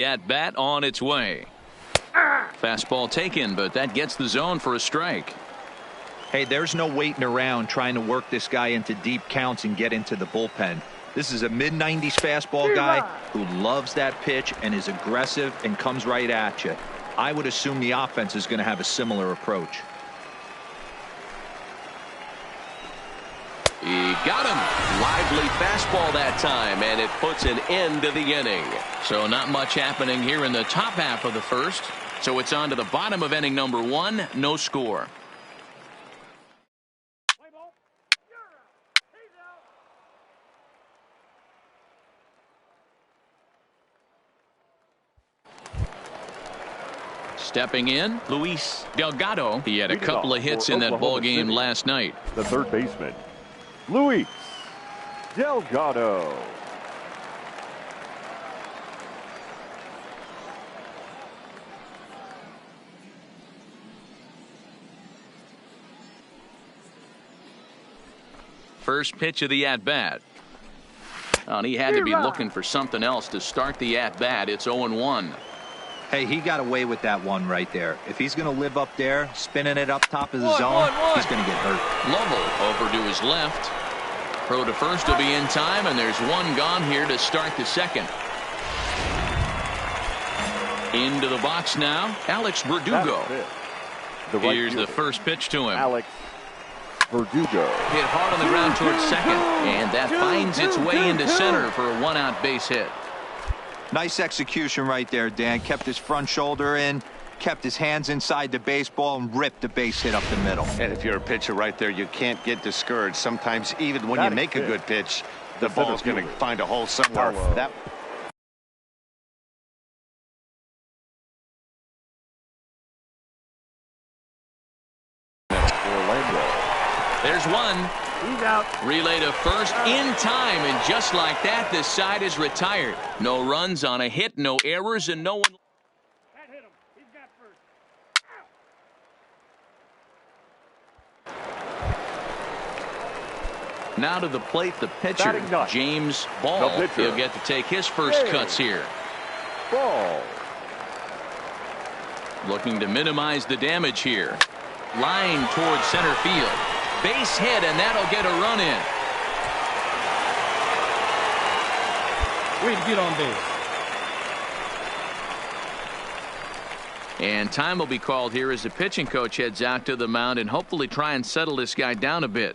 At bat on its way. Fastball taken, but that gets the zone for a strike. Hey, there's no waiting around trying to work this guy into deep counts and get into the bullpen. This is a mid-90s fastball guy who loves that pitch and is aggressive and comes right at you. I would assume the offense is going to have a similar approach. He got him. Lively fastball that time, and it puts an end to the inning. So not much happening here in the top half of the first. So it's on to the bottom of inning number 1. No score. Stepping in, Luis Delgado. He had a couple of hits in that ball game last night. The third baseman, Luis Delgado. First pitch of the at-bat. And he had to be looking for something else to start the at-bat. It's 0-1. Hey, he got away with that one right there. If he's going to live up there, spinning it up top of the zone, he's going to get hurt. Lovell over to his left. Throw to first will be in time, and there's one gone here to start the second. Into the box now, Alex Verdugo. Here's the first pitch to him. Alex Verdugo. Hit hard on the ground towards second, and that finds its way into center for a one-out base hit. Nice execution right there, Dan. Kept his front shoulder in, kept his hands inside the baseball, and ripped the base hit up the middle. And if you're a pitcher right there, you can't get discouraged. Sometimes even when you make a good pitch, the ball's going to find a hole somewhere. There's one. He's out. Relay to first in time, and just like that, this side is retired. No runs on a hit, no errors, and no one. That hit him. He's got first. Now to the plate, the pitcher, James Ball. He'll get to take his first cuts here. Ball. Looking to minimize the damage here. Line towards center field. Base hit, and that'll get a run in. Way to get on base. And time will be called here as the pitching coach heads out to the mound and hopefully try and settle this guy down a bit.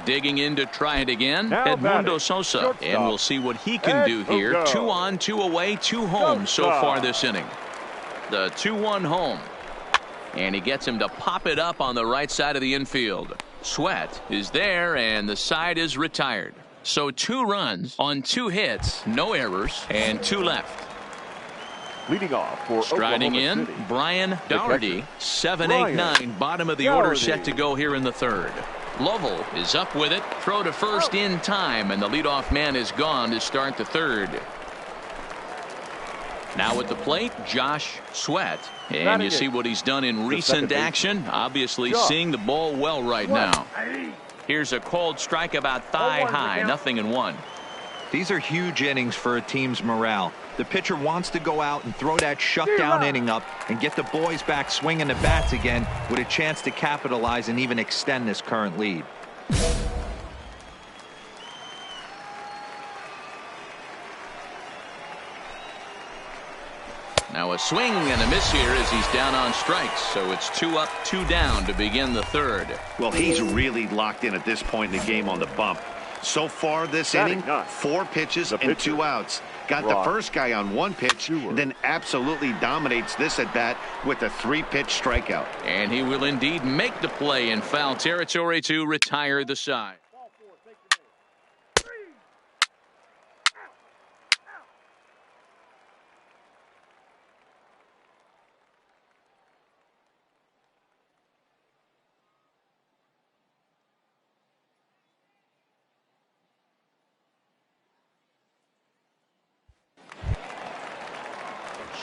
Digging in to try it again, Edmundo Sosa, and we'll see what he can do here. 2 on, 2 away, 2 home so far this inning. The 2-1 home, and he gets him to pop it up on the right side of the infield. Sweat is there, and the side is retired. So 2 runs on 2 hits, no errors, and 2 left. Leading off for Striding in, Brian Doherty, 7-8-9, bottom of the order, set to go here in the third. Lovell is up with it. Throw to first in time, and the leadoff man is gone to start the third. Now at the plate, Josh Sweat. And you see what he's done in recent action. Obviously seeing the ball well right now. Here's a called strike about thigh high, 0-1. These are huge innings for a team's morale. The pitcher wants to go out and throw that shutdown inning up and get the boys back swinging the bats again with a chance to capitalize and even extend this current lead. Now a swing and a miss here as he's down on strikes. So it's 2 up, 2 down to begin the third. Well, he's really locked in at this point in the game on the bump. So far this inning, 4 pitches and 2 outs. Got the first guy on 1 pitch, and then absolutely dominates this at bat with a 3-pitch strikeout. And he will indeed make the play in foul territory to retire the side.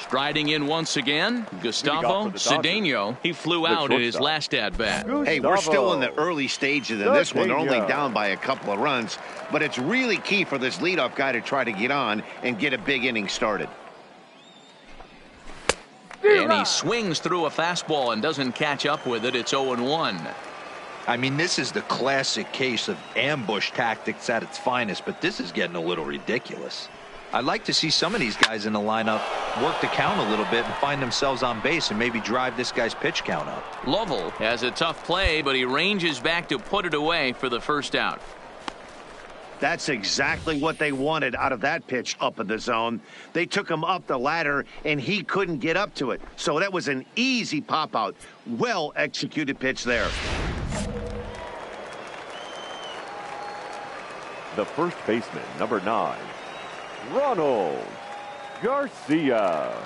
Striding in once again, Gustavo Cedeno. He flew out in his last at-bat. Hey, we're still in the early stages of this one. They're only down by a couple of runs, but it's really key for this leadoff guy to try to get on and get a big inning started. And he swings through a fastball and doesn't catch up with it. It's 0-1. I mean, this is the classic case of ambush tactics at its finest, but this is getting a little ridiculous. I'd like to see some of these guys in the lineup work the count a little bit and find themselves on base and maybe drive this guy's pitch count up. Lovell has a tough play, but he ranges back to put it away for the first out. That's exactly what they wanted out of that pitch up in the zone. They took him up the ladder, and he couldn't get up to it. So that was an easy pop-out. Well-executed pitch there. The first baseman, number 9, Ronald Garcia.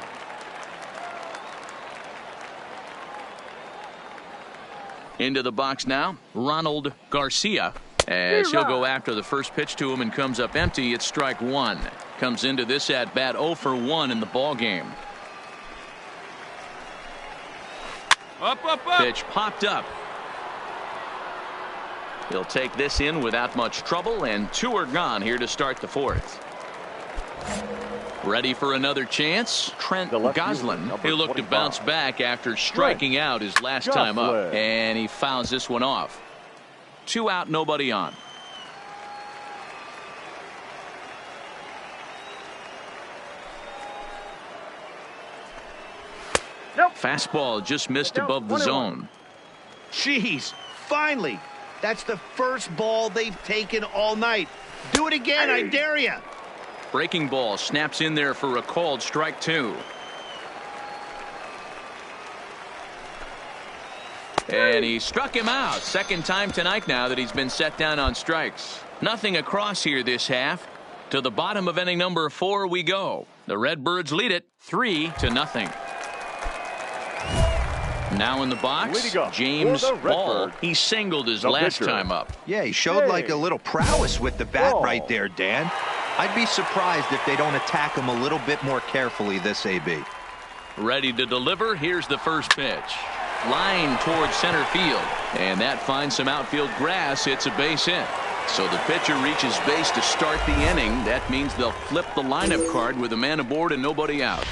Into the box now, Ronald Garcia. As he'll go after the first pitch to him and comes up empty. It's strike one. Comes into this at bat 0 for 1 in the ball game. Up. Pitch popped up. He'll take this in without much trouble, and 2 are gone here to start the 4th. Ready for another chance. Trent Goslin. He'll look to bounce back after striking out his last time up, and he fouls this one off. 2 out, nobody on. Fastball just missed above the zone. Jeez, finally. That's the first ball they've taken all night. Do it again, I dare you. Breaking ball snaps in there for a called strike 2. And he struck him out. Second time tonight now that he's been set down on strikes. Nothing across here this half. To the bottom of inning number 4 we go. The Redbirds lead it 3-0. Now in the box, James Ball. He singled his last time up. Yeah, he showed like a little prowess with the bat right there, Dan. I'd be surprised if they don't attack him a little bit more carefully this AB. Ready to deliver. Here's the first pitch. Line towards center field, and that finds some outfield grass. It's a base hit. So the pitcher reaches base to start the inning. That means they'll flip the lineup card with a man aboard and nobody out.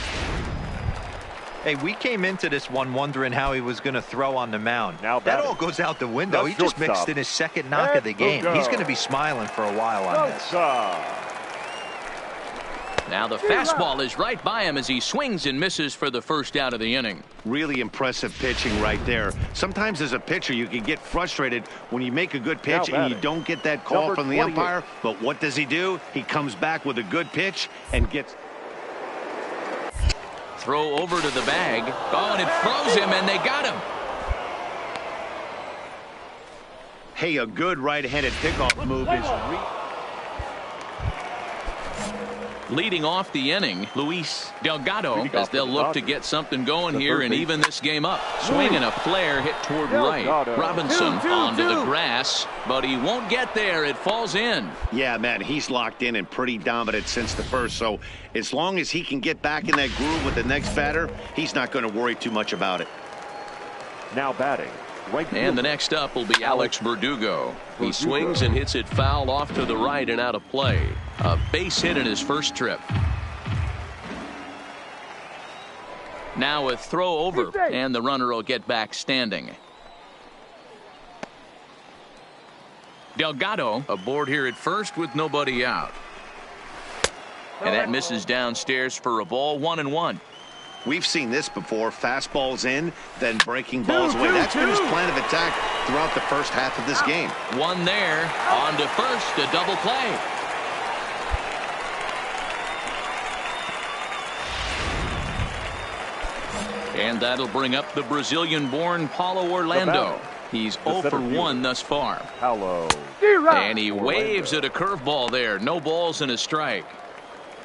Hey, we came into this one wondering how he was going to throw on the mound. That all goes out the window. He just mixed in his second knock of the game. He's going to be smiling for a while on this. Now the fastball is right by him as he swings and misses for the first out of the inning. Really impressive pitching right there. Sometimes as a pitcher you can get frustrated when you make a good pitch and you don't get that call from the umpire. But what does he do? He comes back with a good pitch and gets... Throw over to the bag. Oh, and it froze him, and they got him. Hey, a good right-handed pickoff move is... Leading off the inning, Luis Delgado, as they'll look to get something going here and even this game up. Swing and a flare hit toward right. Robinson onto the grass, but he won't get there. It falls in. Yeah, man, he's locked in and pretty dominant since the first. So as long as he can get back in that groove with the next batter, he's not going to worry too much about it. Now batting. And the next up will be Alex Verdugo. He swings and hits it foul off to the right and out of play. A base hit in his first trip. Now a throw over, and the runner will get back standing. Delgado aboard here at first with nobody out. And that misses downstairs for a ball. 1-1. We've seen this before. Fastballs in, then breaking balls away. That's been his plan of attack throughout the first half of this game. One there. On to first. A double play. And that'll bring up the Brazilian-born Paulo Orlando. He's 0 for 1 thus far. And he waves at a curveball there. No balls and a strike.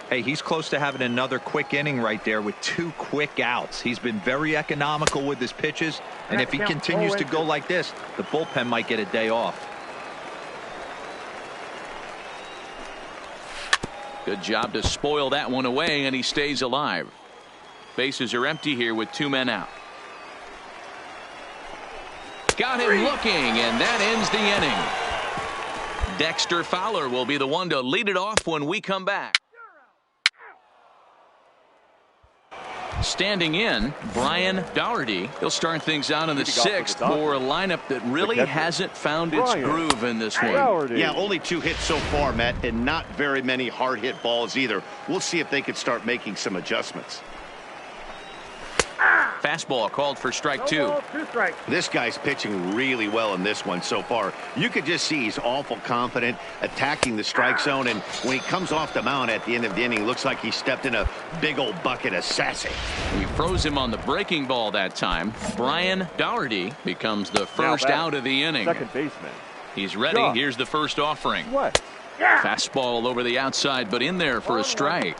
Hey, he's close to having another quick inning right there with 2 quick outs. He's been very economical with his pitches, and if he continues to go like this, the bullpen might get a day off. Good job to spoil that one away, and he stays alive. Bases are empty here with 2 men out. Got him looking, and that ends the inning. Dexter Fowler will be the one to lead it off when we come back. Standing in, Brian Dougherty. He'll start things out in the 6th for a lineup that really hasn't found its groove in this one. Yeah, only 2 hits so far, Matt, and not very many hard hit balls either. We'll see if they can start making some adjustments. Fastball called for strike 2. This guy's pitching really well in this one so far. You could just see he's awful confident attacking the strike zone, and when he comes off the mound at the end of the inning, looks like he stepped in a big old bucket of sassy. We froze him on the breaking ball that time. Brian Dougherty becomes the first out of the inning. Second baseman. He's ready. Here's the first offering. Fastball over the outside, but in there for a strike.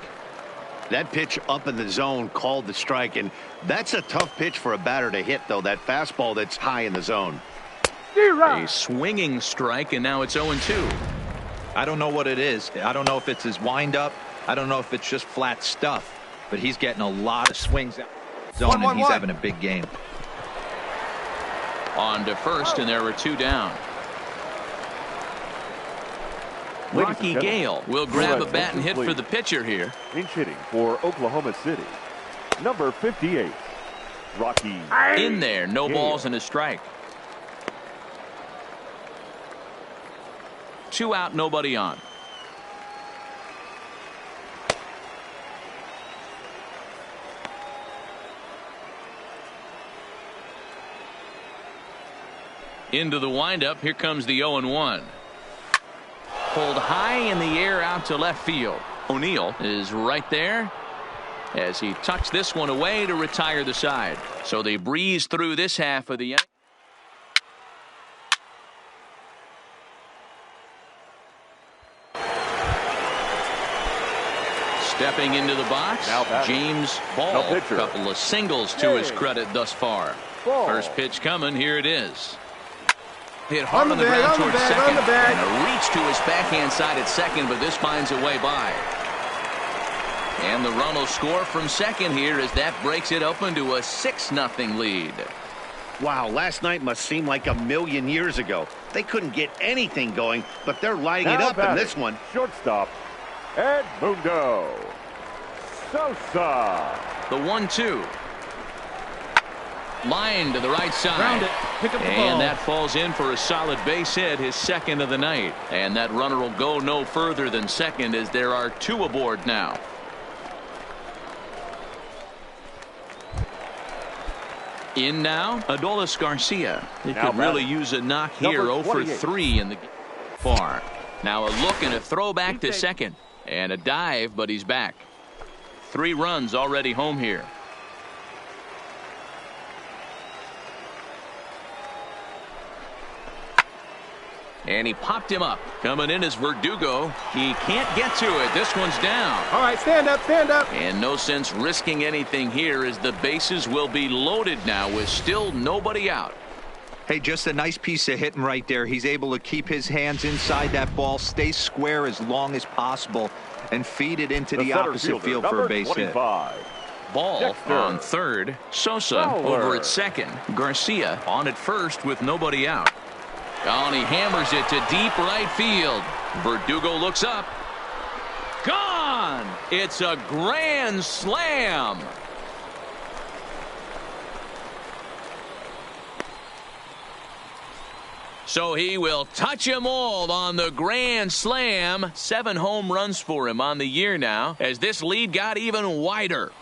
That pitch up in the zone called the strike, and that's a tough pitch for a batter to hit, though, that fastball that's high in the zone. A swinging strike, and now it's 0-2. I don't know what it is. I don't know if it's his windup. I don't know if it's just flat stuff, but he's getting a lot of swings out of the zone, and he's having a big game. On to first, and there were 2 down. Rocky Gale will grab a bat and hit for the pitcher here. Pinch hitting for Oklahoma City, number 58, Rocky. In there, no balls and a strike. 2 out, nobody on. Into the windup, here comes the 0-1. Pulled high in the air out to left field. O'Neill is right there as he tucks this one away to retire the side. So they breeze through this half of the inning. Stepping into the box, James Ball. A couple of singles to his credit thus far. First pitch coming, here it is. Hit hard on the ground towards second. And a reach to his backhand side at second, but this finds a way by. And the run will score from second here as that breaks it open to a 6-0 lead. Wow, last night must seem like a million years ago. They couldn't get anything going, but they're lighting it up in this one. Shortstop, Edmundo Sosa. The 1-2. Line to the right side. Ground it. Pick up the ball. And that falls in for a solid base hit, his second of the night. And that runner will go no further than second as there are 2 aboard now. In now, Adolis Garcia. He could really use a knock here. 0 for 3 in the far. Now a look and a throw back to second. And a dive, but he's back. 3 runs already home here. And he popped him up. Coming in is Verdugo. He can't get to it. This one's down. All right, stand up, stand up. And no sense risking anything here as the bases will be loaded now with still nobody out. Hey, just a nice piece of hitting right there. He's able to keep his hands inside that ball, stay square as long as possible, and feed it into the opposite field for a base hit. Ball on third. Sosa over at second. Garcia on at first with nobody out. Oh, and he hammers it to deep right field. Verdugo looks up. Gone! It's a grand slam. So he will touch them all on the grand slam. 7 home runs for him on the year now as this lead got even wider.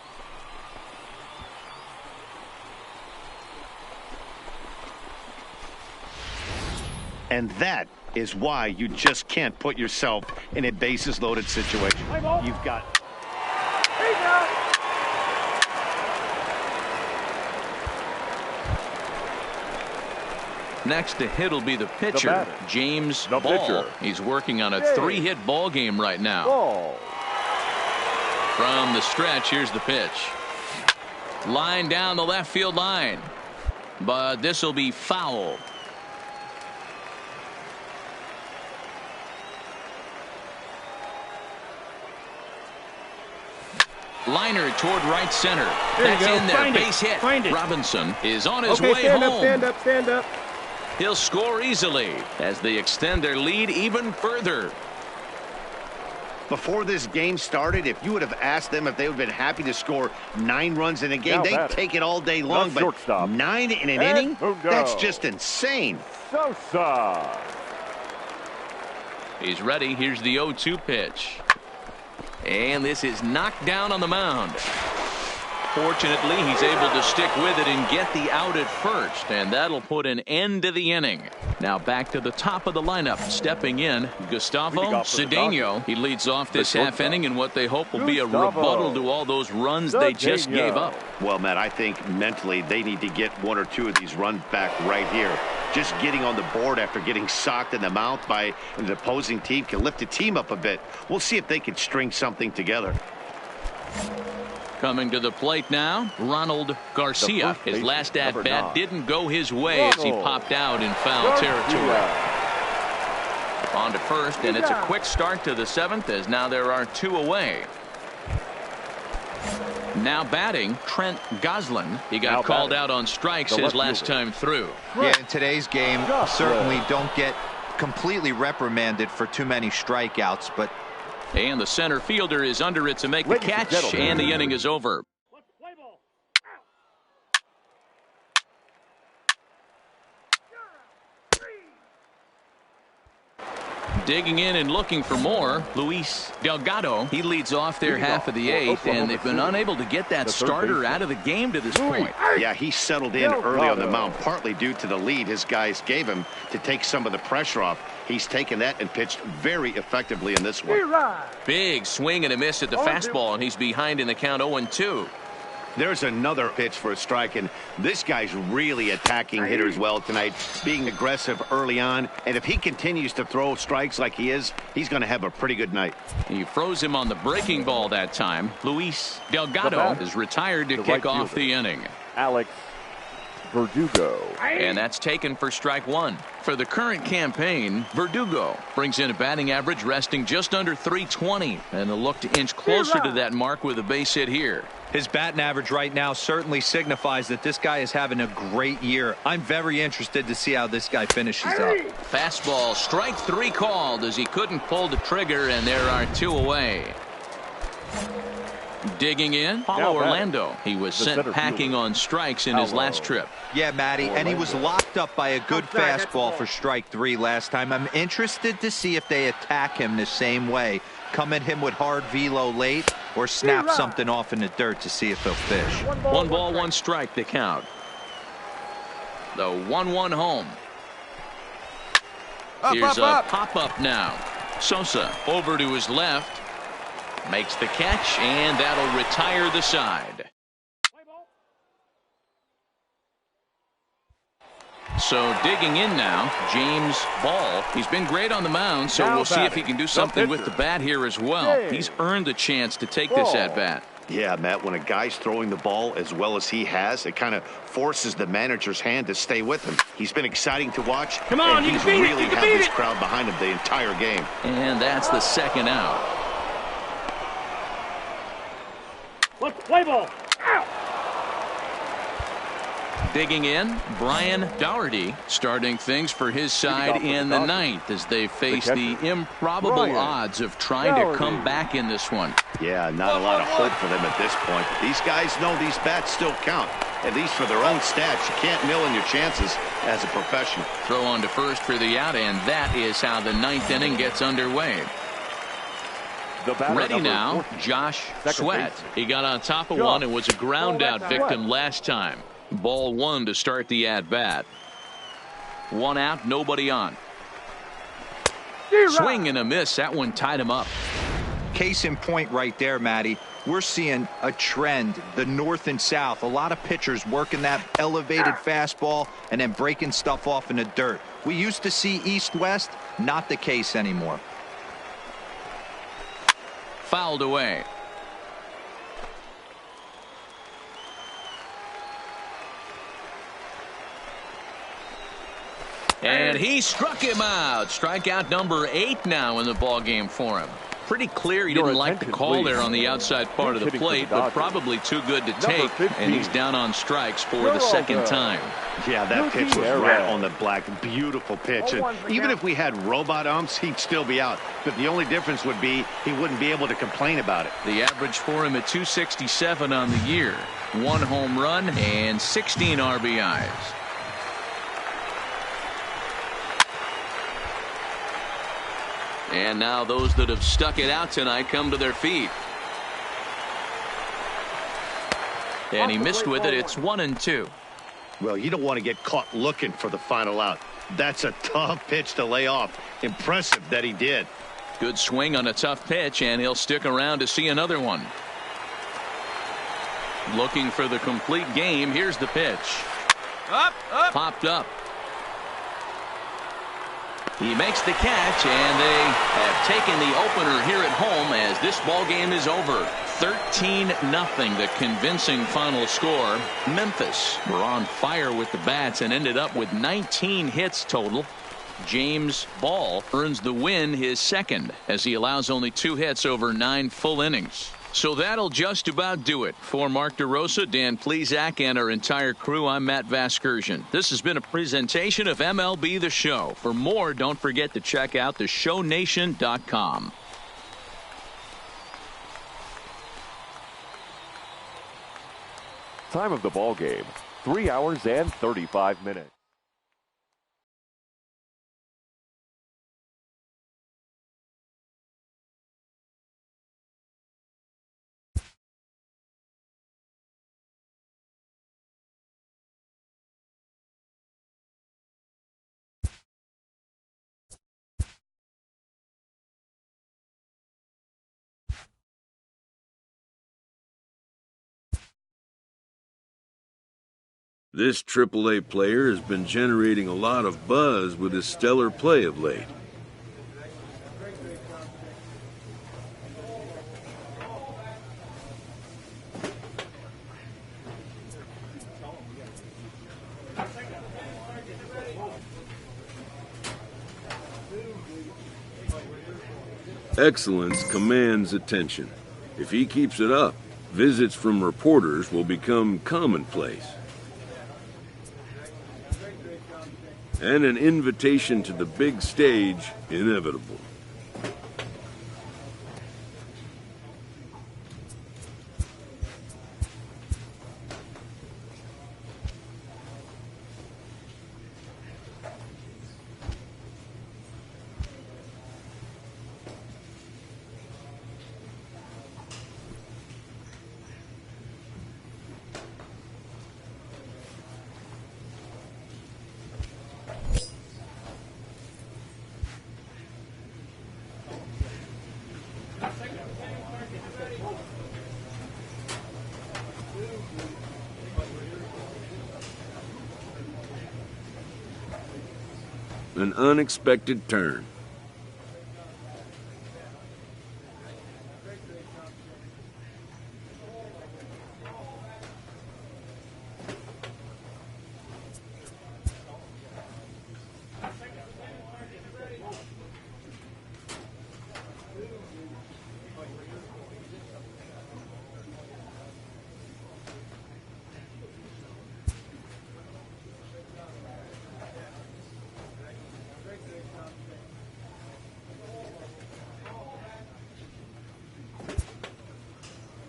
And that is why you just can't put yourself in a bases loaded situation. You've got. Next to hit will be the pitcher, James Ball. He's working on a 3-hit ball game right now. From the stretch, here's the pitch. Line down the left field line. But this will be foul. Liner toward right center. That's in there. Base hit. Robinson is on his way home. Stand up. He'll score easily as they extend their lead even further. Before this game started, if you would have asked them if they would have been happy to score 9 runs in a game, they'd take it all day long. But shortstop. 9 in an inning? That's just insane. Sosa. He's ready. Here's the 0-2 pitch. And this is knocked down on the mound. Fortunately, he's able to stick with it and get the out at first, and that'll put an end to the inning. Now back to the top of the lineup. Stepping in, Gustavo Cedeno. He leads off this half inning in what they hope will be a rebuttal to all those runs they just gave up. Well, Matt, I think mentally they need to get 1 or 2 of these runs back right here. Just getting on the board after getting socked in the mouth by an opposing team can lift the team up a bit. We'll see if they can string something together. Coming to the plate now, Ronald Garcia. His last at-bat didn't go his way as he popped out in foul territory. On to first, and it's a quick start to the 7th as now there are 2 away. Now batting, Trent Goslin. He got called out on strikes his last time through. Yeah, in today's game, certainly don't get completely reprimanded for too many strikeouts, but and the center fielder is under it to make the catch, and the inning is over. Digging in and looking for more, Luis Delgado. He leads off their half of the 8th, and they've been unable to get that starter out of the game to this point. Yeah, he settled in early on the mound, partly due to the lead his guys gave him to take some of the pressure off. He's taken that and pitched very effectively in this one. Big swing and a miss at the fastball, and he's behind in the count 0-2. There's another pitch for a strike, and this guy's really attacking hitters well tonight, being aggressive early on. And if he continues to throw strikes like he is, he's going to have a pretty good night. He froze him on the breaking ball that time. Luis Delgado is retired to kick off the inning. Alex Verdugo. And that's taken for strike 1. For the current campaign, Verdugo brings in a batting average resting just under .320, and a look to inch closer to that mark with a base hit here. his batting average right now certainly signifies that this guy is having a great year. I'm very interested to see how this guy finishes up. Fastball, strike 3 called as he couldn't pull the trigger, and there are 2 away. Digging in, Paulo Orlando. He was sent packing on strikes in his last trip. Yeah, Matty, and he was locked up by a good fastball for strike 3 last time. I'm interested to see if they attack him the same way. Come at him with hard velo late or snap something off in the dirt to see if he'll fish. 1 ball, 1 strike to count. The 1-1 home. Here's a pop-up now. Sosa over to his left. Makes the catch, and that'll retire the side. So digging in now, James Ball. He's been great on the mound, so we'll see if he can do something with the bat here as well. He's earned a chance to take this at-bat. Yeah, Matt, when a guy's throwing the ball as well as he has, it kind of forces the manager's hand to stay with him. He's been exciting to watch, and he's really had this crowd behind him the entire game. And that's the second out. Play ball. Digging in, Brian Dougherty starting things for his side in the 9th as they face the improbable odds of trying to come back in this one. Yeah, not a lot of hope for them at this point. These guys know these bats still count, at least for their own stats. You can't mill in your chances as a professional. Throw on to first for the out, and that is how the 9th inning gets underway. Ready now, Josh Sweat. He got on top of one and was a ground out victim last time. Ball 1 to start the at-bat. 1 out, nobody on. Swing and a miss. That one tied him up. Case in point right there, Matty. We're seeing a trend, the north and south. A lot of pitchers working that elevated fastball and then breaking stuff off in the dirt. We used to see east-west, not the case anymore. Fouled away. And he struck him out. Strikeout number 8 now in the ball game for him. Pretty clear he didn't like the call there on the outside part of the plate, but probably too good to take, and he's down on strikes for the second time. Yeah, that pitch was right on the black. Beautiful pitch. And even if we had robot umps, he'd still be out. But the only difference would be he wouldn't be able to complain about it. The average for him at 267 on the year. 1 home run and 16 RBIs. And now those that have stuck it out tonight come to their feet. And he missed with it. It's 1-2. Well, you don't want to get caught looking for the final out. That's a tough pitch to lay off. Impressive that he did. Good swing on a tough pitch, and he'll stick around to see another one. Looking for the complete game. Here's the pitch. Popped up. He makes the catch, and they have taken the opener here at home as this ball game is over. 13-0, the convincing final score. Memphis were on fire with the bats and ended up with 19 hits total. James Ball earns the win, his second, as he allows only 2 hits over 9 full innings. So that'll just about do it. For Mark DeRosa, Dan Plesac, and our entire crew, I'm Matt Vasgersian. This has been a presentation of MLB The Show. For more, don't forget to check out theshownation.com. Time of the ball game, 3 hours and 35 minutes. This AAA player has been generating a lot of buzz with his stellar play of late. Excellence commands attention. If he keeps it up, visits from reporters will become commonplace. And an invitation to the big stage inevitable. An unexpected turn.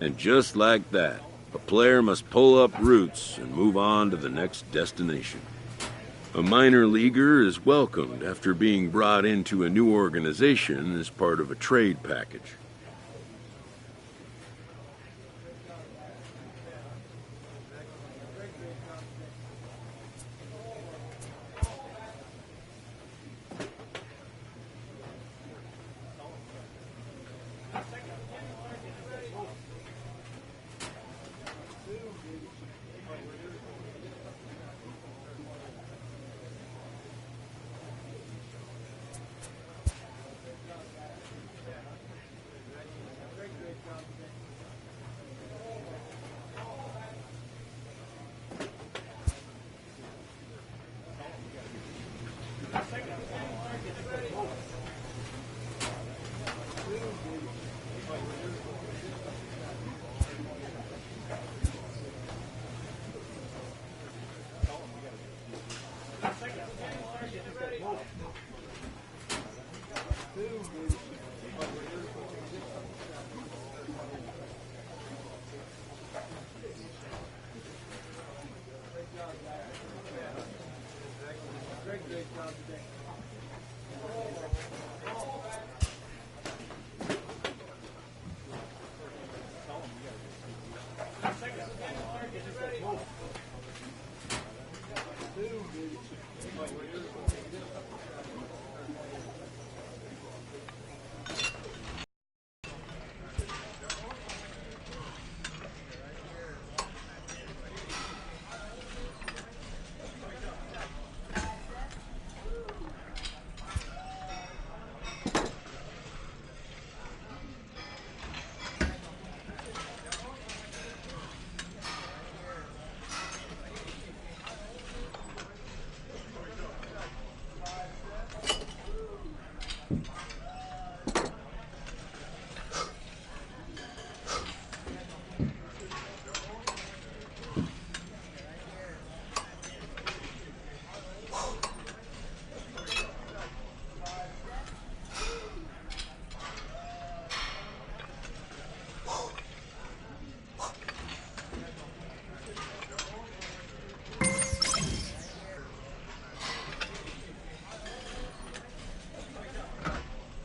And just like that, a player must pull up roots and move on to the next destination. A minor leaguer is welcomed after being brought into a new organization as part of a trade package.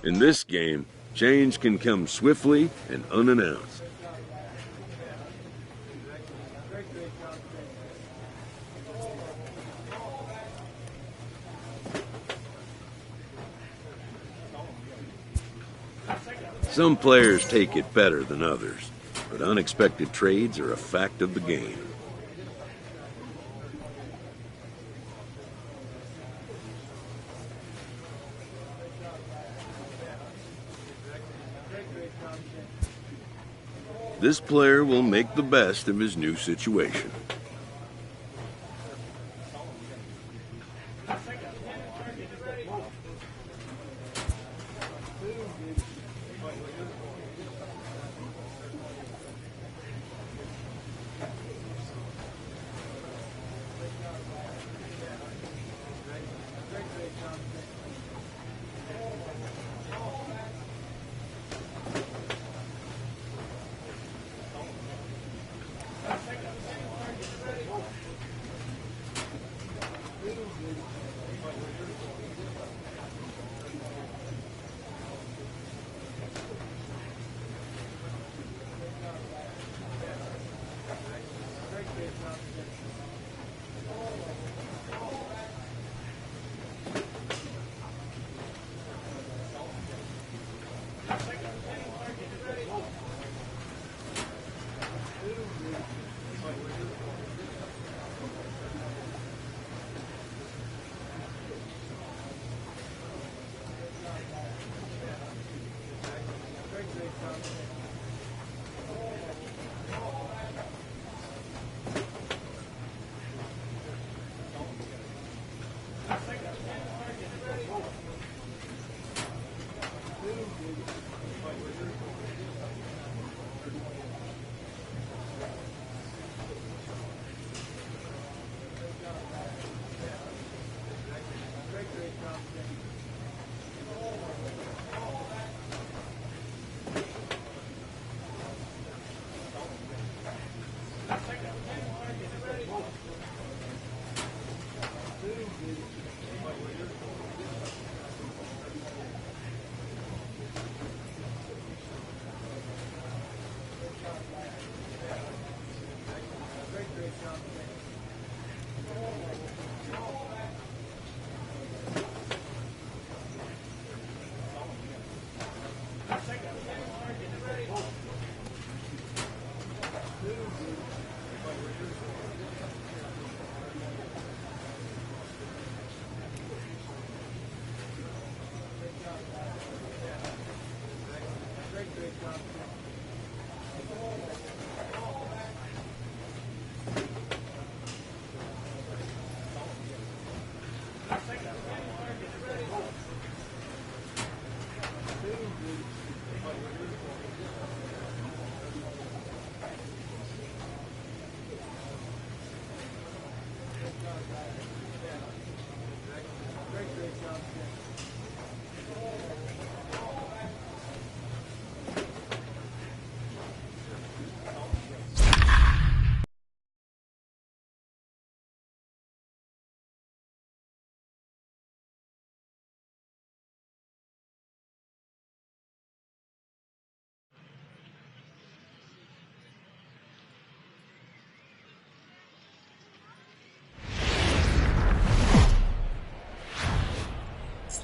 In this game, change can come swiftly and unannounced. Some players take it better than others, but unexpected trades are a fact of the game. This player will make the best of his new situation.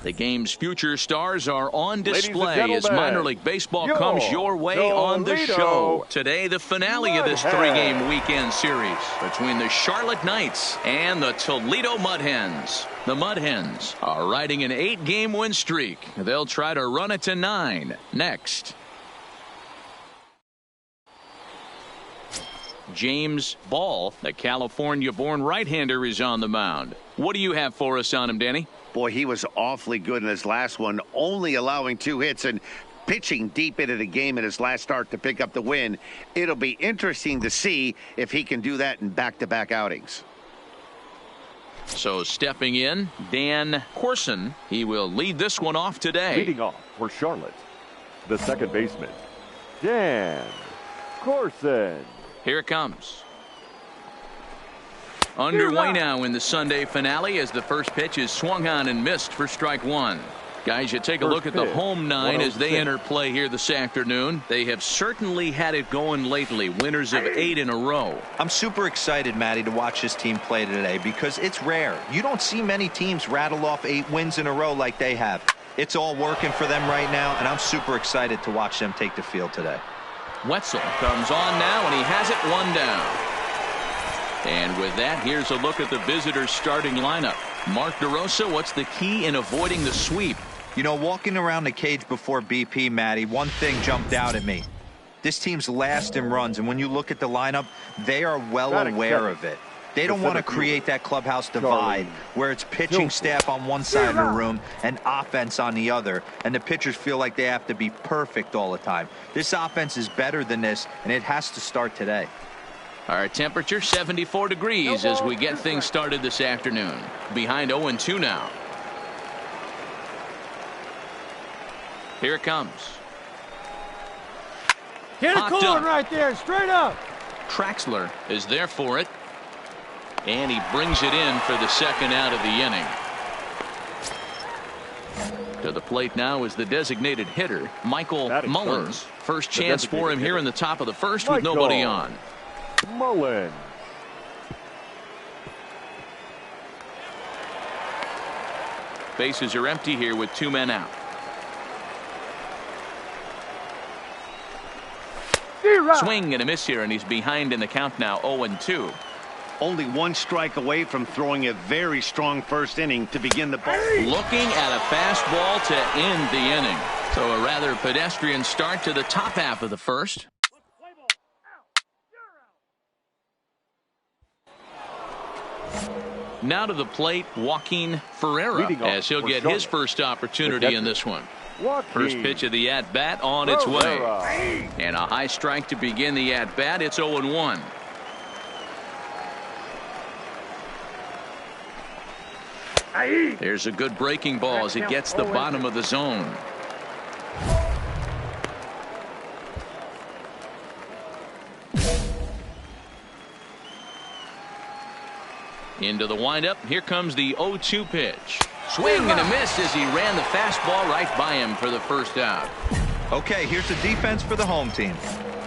The game's future stars are on display as minor league baseball comes your way on the show. Today, the finale of this three-game weekend series between the Charlotte Knights and the Toledo Mud Hens. The Mud Hens are riding an 8-game win streak. They'll try to run it to 9 next. James Ball, the California-born right-hander, is on the mound. What do you have for us on him, Danny? Boy, he was awfully good in his last one, only allowing 2 hits and pitching deep into the game in his last start to pick up the win. It'll be interesting to see if he can do that in back-to-back outings. So stepping in, Dan Corson. He will lead this one off today. Leading off for Charlotte, the second baseman, Dan Corson. Here it comes. Underway now in the Sunday finale as the first pitch is swung on and missed for strike 1. Guys, you take a look at the home nine as they enter play here this afternoon. They have certainly had it going lately. Winners of 8 in a row. I'm super excited, Matty, to watch this team play today because it's rare. You don't see many teams rattle off 8 wins in a row like they have. It's all working for them right now, and I'm super excited to watch them take the field today. Wetzel comes on now, and he has it 1 down. And with that, here's a look at the visitors' starting lineup. Mark DeRosa, what's the key in avoiding the sweep? You know, walking around the cage before BP, Matty, one thing jumped out at me. This team's last in runs, and when you look at the lineup, they are well aware of it. They don't want to create that clubhouse divide where it's pitching staff on one side of the room and offense on the other, and the pitchers feel like they have to be perfect all the time. This offense is better than this, and it has to start today. Our temperature 74 degrees as we get things started this afternoon. Behind 0-2 now. Here it comes. Get it going right there, straight up. Traxler is there for it. And he brings it in for the second out of the inning. To the plate now is the designated hitter, Michael Mullins. First chance for him here in the top of the first with nobody on. Mullins. Bases are empty here with 2 men out. Swing and a miss here, and he's behind in the count now, 0-2. Only 1 strike away from throwing a very strong first inning to begin the ball. Looking at a fastball to end the inning. So a rather pedestrian start to the top half of the first. Now to the plate, Joaquin Ferreira, as he'll get his first opportunity in this one. First pitch of the at-bat on its way. And a high strike to begin the at-bat. It's 0-1. There's a good breaking ball as it gets the bottom of the zone. Into the windup. Here comes the 0-2 pitch. Swing and a miss as he ran the fastball right by him for the first out. Okay, here's the defense for the home team.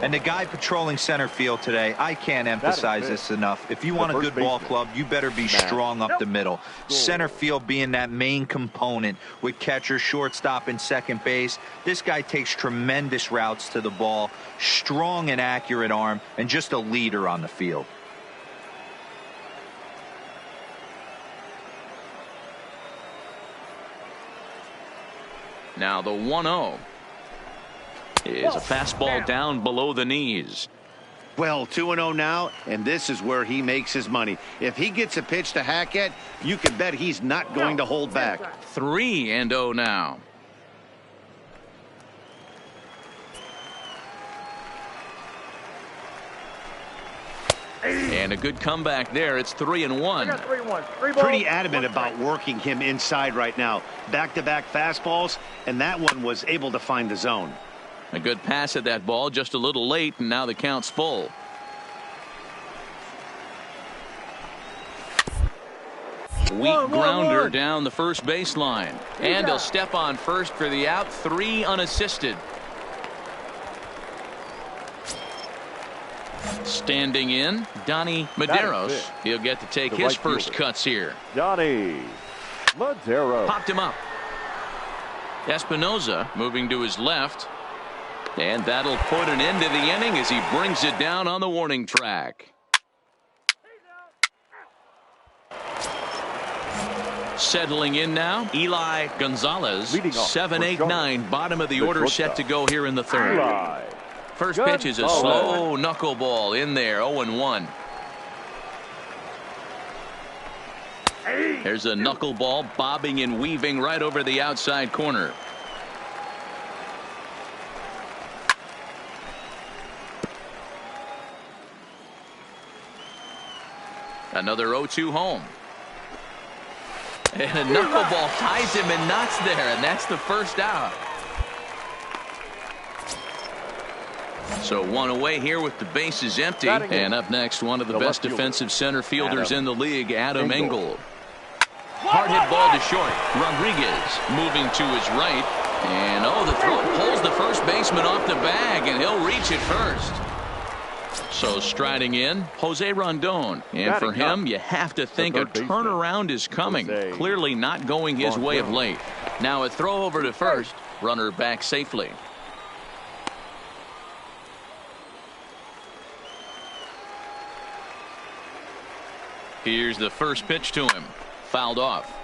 And the guy patrolling center field today, I can't emphasize this enough. If you want a good ball club, you better be strong up the middle. Center field being that main component with catcher, shortstop, and second base. This guy takes tremendous routes to the ball, strong and accurate arm, and just a leader on the field. Now the 1-0 is a fastball down below the knees. Well, 2-0 now, and this is where he makes his money. If he gets a pitch to hack at, you can bet he's not going to hold back. 3-0 now. And a good comeback there. It's 3-1. Pretty adamant about working him inside right now. Back-to-back fastballs, and that one was able to find the zone. A good pass at that ball, just a little late, and now the count's full. Weak grounder down the first baseline. And he'll step on first for the out. 3 unassisted. Standing in, Donnie Medeiros. He'll get to take his first cuts here. Donnie Medeiros. Popped him up. Espinoza moving to his left. And that'll put an end to the inning as he brings it down on the warning track. Settling in now, Eli Gonzalez. 7-8-9, bottom of the order, set to go here in the third. First pitch is a slow knuckleball in there, 0-1. There's a knuckleball bobbing and weaving right over the outside corner. Another 0-2 home. And a knuckleball ties him in knots there, and that's the first out. So 1 away here with the bases empty. And up next, one of the best defensive center fielders in the league, Adam Engel. Hard hit ball to short. Rodriguez moving to his right. And the throw pulls the first baseman off the bag, and he'll reach it first. So striding in, Jose Rondon. And for him, you have to think a turnaround is coming. Clearly not going his way of late. Now a throw over to first. Runner back safely. Here's the first pitch to him. Fouled off.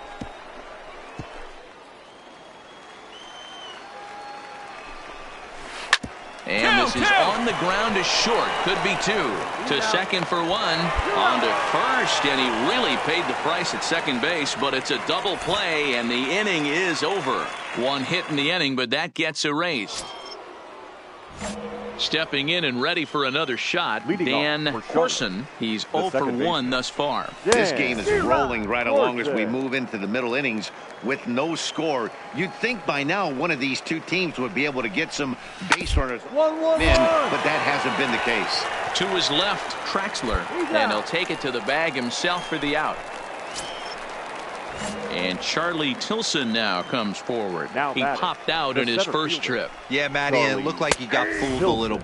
And this is on the ground to short. Could be two. To second for one. On to first. And he really paid the price at second base. But it's a double play. And the inning is over. One hit in the inning, but that gets erased. Stepping in and ready for another shot, Dan Corson. He's 0 for 1 thus far. This game is rolling right along as we move into the middle innings with no score. You'd think by now one of these two teams would be able to get some base runners in, but that hasn't been the case. To his left, Traxler, and he'll take it to the bag himself for the out. And Charlie Tilson now comes forward. He popped out in his first trip. Yeah, Matty, it looked like he got fooled a little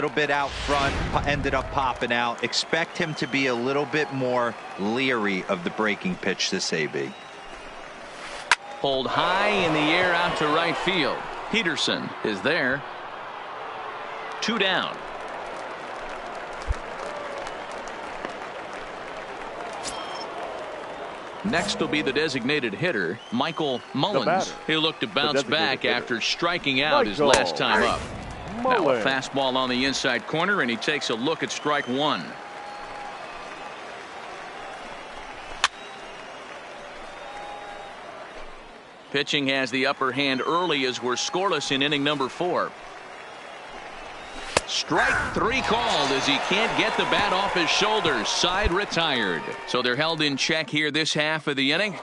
bit out front, ended up popping out. Expect him to be a little bit more leery of the breaking pitch this AB. Pulled high in the air out to right field. Peterson is there. 2 down. Next will be the designated hitter, Michael Mullins. He'll look to bounce back after striking out his last time up. Now a fastball on the inside corner, and he takes a look at strike one. Pitching has the upper hand early as we're scoreless in inning number 4. Strike 3 called as he can't get the bat off his shoulders. Side retired. So they're held in check here this half of the inning.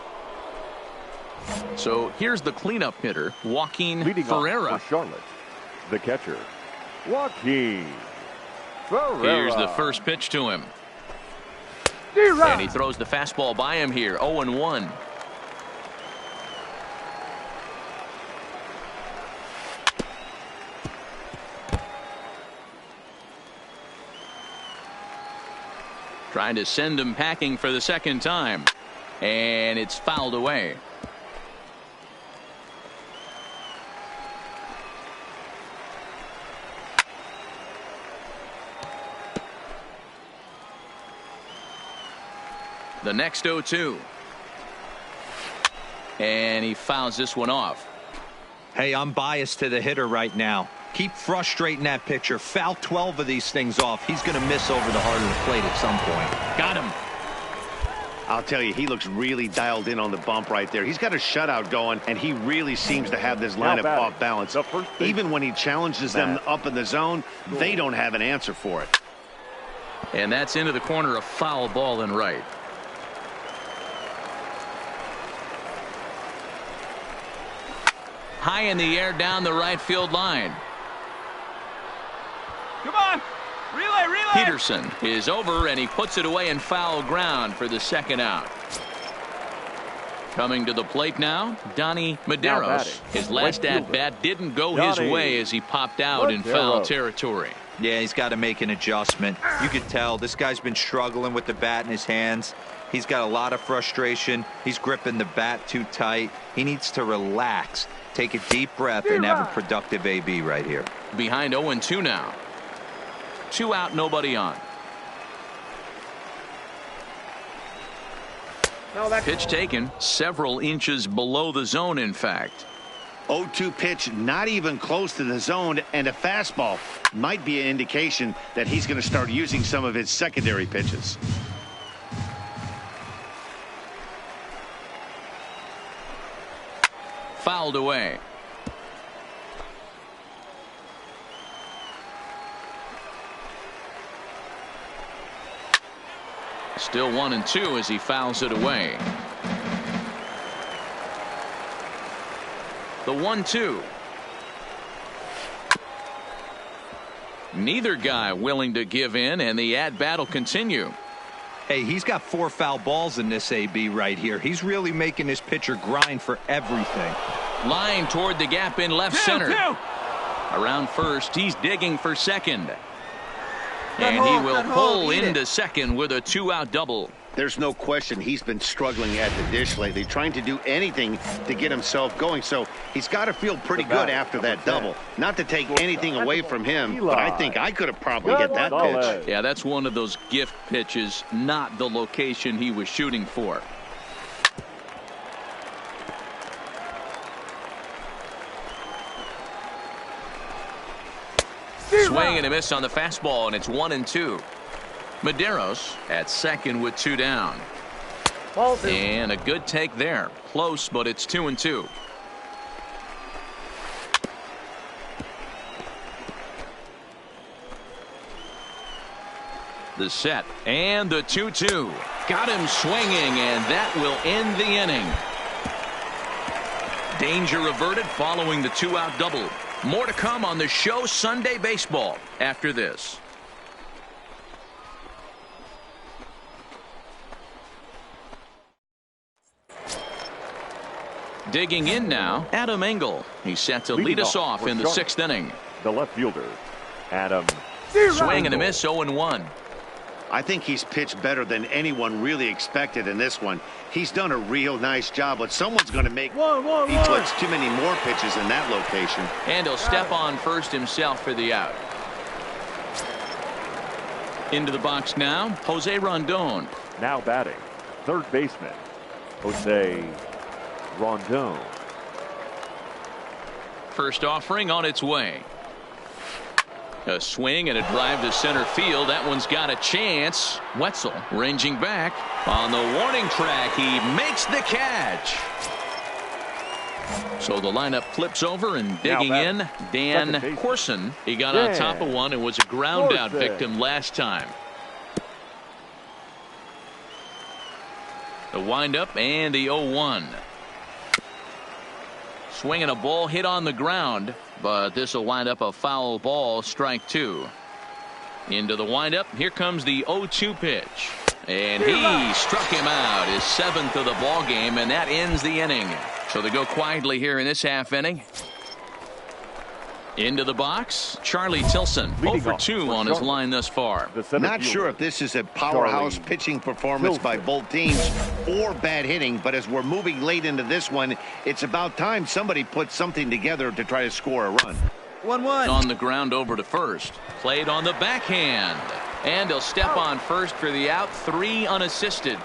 So here's the cleanup hitter, Joaquin Ferreira. For Charlotte, the catcher, Joaquin Ferreira. Here's the first pitch to him. And he throws the fastball by him here, 0-1. Trying to send him packing for the second time. And it's fouled away. The next 0-2. And he fouls this one off. Hey, I'm biased to the hitter right now. Keep frustrating that pitcher. Foul 12 of these things off. He's going to miss over the heart of the plate at some point. Got him. I'll tell you, he looks really dialed in on the bump right there. He's got a shutout going, and he really seems to have this lineup off balance. Even when he challenges them up in the zone, they don't have an answer for it. And that's into the corner, a foul ball and right. High in the air down the right field line. Come on. Relay. Peterson is over, and he puts it away in foul ground for the second out. Coming to the plate now, Donnie Medeiros. His last at-bat didn't go his way as he popped out in foul territory. Yeah, he's got to make an adjustment. You could tell this guy's been struggling with the bat in his hands. He's got a lot of frustration. He's gripping the bat too tight. He needs to relax, take a deep breath, and have a productive AB right here. Behind 0-2 now. 2 out, nobody on. Pitch taken several inches below the zone, in fact. 0-2 pitch, not even close to the zone, and a fastball might be an indication that he's going to start using some of his secondary pitches. Fouled away. Still 1-2 as he fouls it away. The 1-2. Neither guy willing to give in, and the at-bat will continue. Hey, he's got 4 foul balls in this AB right here. He's really making his pitcher grind for everything. Line toward the gap in left center. Around first, he's digging for second. And he will pull into second with a 2-out double. There's no question he's been struggling at the dish lately, trying to do anything to get himself going. So he's got to feel pretty good after that double. Not to take anything away from him, but I think I could have probably hit that pitch. Yeah, that's one of those gift pitches, not the location he was shooting for. Swing and a miss on the fastball, and it's 1-2. Medeiros at second with 2 down. And a good take there. Close, but it's 2-2. The set and the 2-2. Got him swinging, and that will end the inning. Danger averted following the 2-out double. More to come on the show Sunday Baseball after this. Digging in now, Adam Engel. He's set to lead us off in the 6th inning. The left fielder, Adam. Swing and a miss, 0-1. I think he's pitched better than anyone really expected in this one. He's done a real nice job, but someone's going to make he puts too many more pitches in that location. And he'll step on first himself for the out. Into the box now, Jose Rondon. Now batting, third baseman, Jose Rondon. First offering on its way. A swing and a drive to center field. That one's got a chance. Wetzel ranging back on the warning track. He makes the catch. So the lineup flips over, and digging in, Dan Corson. He got on top of one and was a ground out victim last time. The windup and the 0-1. Swinging a ball hit on the ground, but this will wind up a foul ball, strike 2. Into the windup. Here comes the 0-2 pitch. And he struck him out, his 7th of the ball game, and that ends the inning. So they go quietly here in this half inning. Into the box, Charlie Tilson, 0 for 2 on his line thus far. Not sure if this is a powerhouse pitching performance by both teams or bad hitting, but as we're moving late into this one, it's about time somebody puts something together to try to score a run. 1-1. On the ground over to first. Played on the backhand. And he'll step on first for the out. 3 unassisted.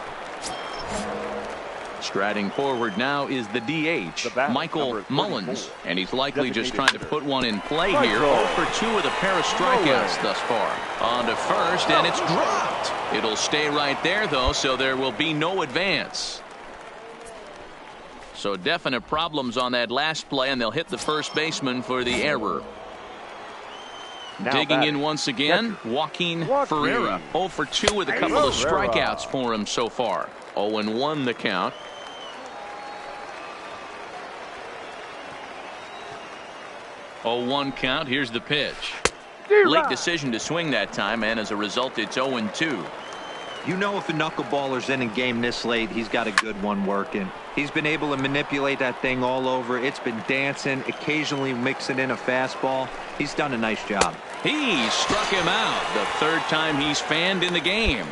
Striding forward now is the DH, Michael Mullins, and he's likely just trying to put one in play here. 0 for 2 with a pair of strikeouts thus far. On to first, and it's dropped. It'll stay right there, though, so there will be no advance. So definite problems on that last play, and they'll hit the first baseman for the error. Digging in once again, Joaquin Ferreira. 0 for 2 with a couple of strikeouts for him so far. 0-1 the count. Oh, 1 count. Here's the pitch. Late decision to swing that time, and as a result, it's 0-2. You know, if a knuckleballer's in a game this late, he's got a good one working. He's been able to manipulate that thing all over. It's been dancing, occasionally mixing in a fastball. He's done a nice job. He struck him out, the 3rd time he's fanned in the game.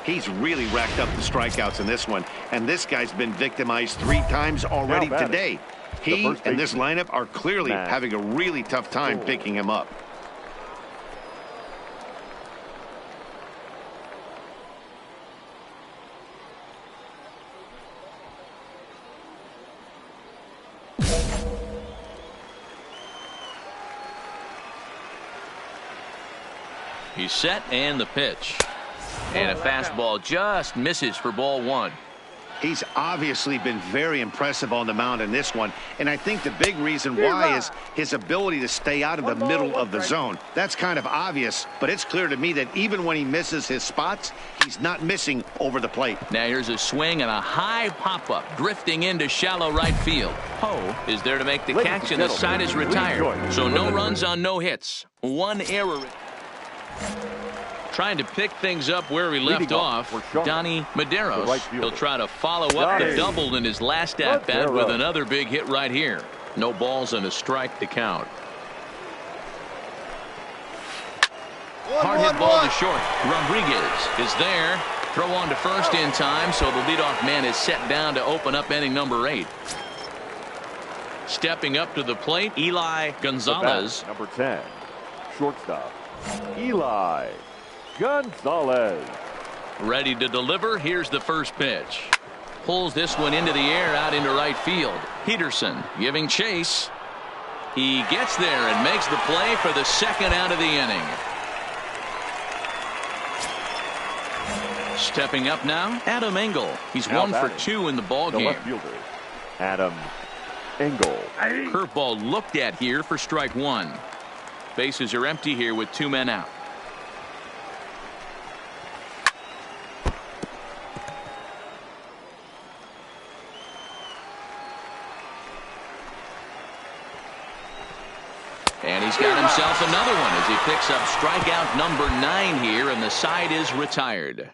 He's really racked up the strikeouts in this one, and this guy's been victimized 3 times already today. He and this lineup are clearly having a really tough time picking him up. He's set, and the pitch. And a fastball just misses for ball 1. He's obviously been very impressive on the mound in this one, and I think the big reason why is his ability to stay out of the middle of the zone. That's kind of obvious, but it's clear to me that even when he misses his spots, he's not missing over the plate. Now here's a swing and a high pop-up drifting into shallow right field. Poe is there to make the catch, and the side is retired. So no runs on no hits. 1 error. Trying to pick things up where we left off, Donnie Medeiros. Right He'll try to follow up the double in his last at-bat with another big hit right here. No balls and a strike to count. Hard hit ball to short. Rodriguez is there. Throw on to first in time, so the leadoff man is set down to open up inning number 8. Stepping up to the plate, Eli Gonzalez. Number 10, shortstop, Eli Gonzalez. Ready to deliver. Here's the first pitch. Pulls this one into the air out into right field. Peterson giving chase. He gets there and makes the play for the second out of the inning. Stepping up now, Adam Engel. He's 1 for 2 in the ball game. Left fielder, Adam Engel. Curveball looked at here for strike 1. Bases are empty here with 2 men out. And he's got himself another one as he picks up strikeout number 9 here, and the side is retired.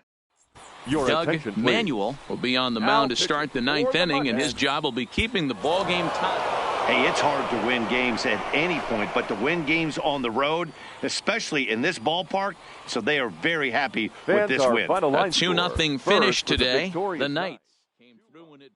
Doug Manuel will be on the mound to start the 9th inning, and his job will be keeping the ball game tight. Hey, it's hard to win games at any point, but to win games on the road, especially in this ballpark, so they are very happy with this win. A 2-0 finish today. The Knights came through and it.